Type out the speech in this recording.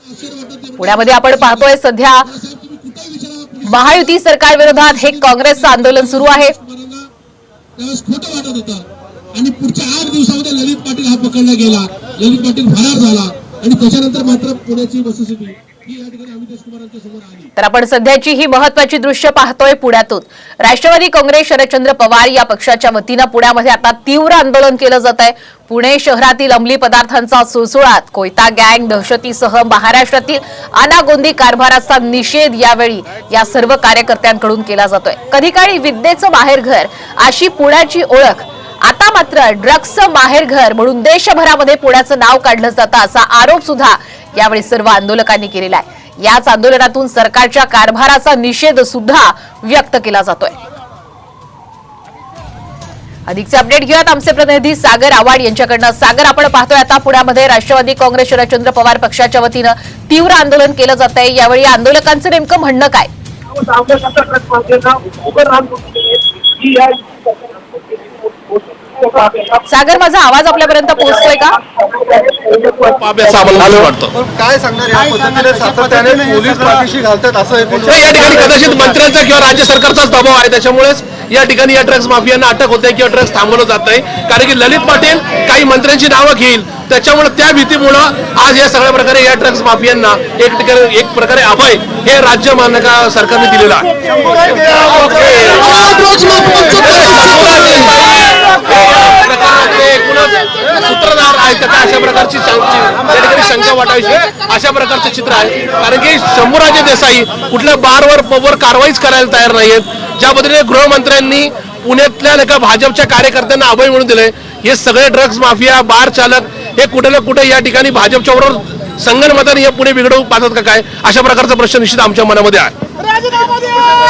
पुण्यामध्ये आपण पाहतोय सध्या महायुती सरकार विरोधात हे काँग्रेसचं आंदोलन सुरू आहे। आणि पुढच्या 8 दिवसामध्ये ललित पाटील हा पकडला गेला, ललित पाटील फरार झाला आणि त्याच्यानंतर मात्र पुण्याची वस्तुस्थिती ही या ठिकाणी अमितेश कुमारांच्या समोर आली। तर आपण सध्याची ही महत्त्वाची दृश्य पाहतोय पुण्यातून। राष्ट्रवादी काँग्रेस शरदचंद्र पवार या पक्षाच्या वतीने पुण्यामध्ये आता तीव्र आंदोलन केलं जात आहे। पुणे शहरातील अंमली पदार्थांचा सुळसुळाट, कोयता गँग दहशतीसह महाराष्ट्रातील अनागोंदी कारभाराचा निषेध यावेळी या सर्व कार्यकर्त्यांकडून केला जातोय। कधी काळी विद्येचं माहेरघर अशी पुण्याची ओळख आता मात्र ड्रग्सचं माहेरघर म्हणून देशभरामध्ये पुण्याचं नाव काढलं जातं असा आरोप सुद्धा यावेळी सर्व आंदोलकांनी केलेला आहे। याच आंदोलनातून सरकारच्या कारभाराचा निषेध सुद्धा व्यक्त केला जातोय। अधिकचे अपडेट घेऊयात आमचे प्रतिनिधी सागर आवाड यांच्याकडनं। सागर, आपण पाहतोय आता पुण्यामध्ये राष्ट्रवादी काँग्रेस शरदचंद्र पवार पक्षाच्या वतीने तीव्र आंदोलन केलं जात आहे। यावेळी आंदोलकांचं नेमकं म्हणणं काय? सागर, माझा आवाज आपल्यापर्यंत पोहोचतोय का? काय सांगणार या पद्धतीने सातत्याने पोलीस पाठीशी घालतात असं या ठिकाणी कदाचित मंत्र्यांचा किंवा राज्य सरकारचाच दबाव आहे, त्याच्यामुळेच या ठिकाणी या ड्रग्स माफियांना अटक होते किंवा ड्रग्स थांबवलं जात नाही। कारण की ललित पाटील काही मंत्र्यांची नावं घेईल, त्याच्यामुळे त्या भीतीमुळे आज या सगळ्या प्रकारे या ड्रग्स माफियांना एक प्रकारे अभय हे राज्य मान्य सरकारने दिलेलं आहे। सूत्रधार आहेत का अशा प्रकारची त्या ठिकाणी शंका वाटायची अशा प्रकारचे चित्र आहे। कारण की शंभूराजे देसाई कुठल्या बारवर पबवर कारवाईच करायला तयार नाहीयेत। ज्या पद्धतीने गृहमंत्र्यांनी पुण्यातल्या एका भाजपच्या कार्यकर्त्यांना अभय म्हणून दिलंय, हे सगळे ड्रग्स माफिया बार चालक हे कुठे ना कुठे या ठिकाणी भाजपच्या बरोबर संगनमताने हे पुणे बिघडवू पाहतात का काय, अशा प्रकारचा प्रश्न निश्चित आमच्या मनामध्ये आहे।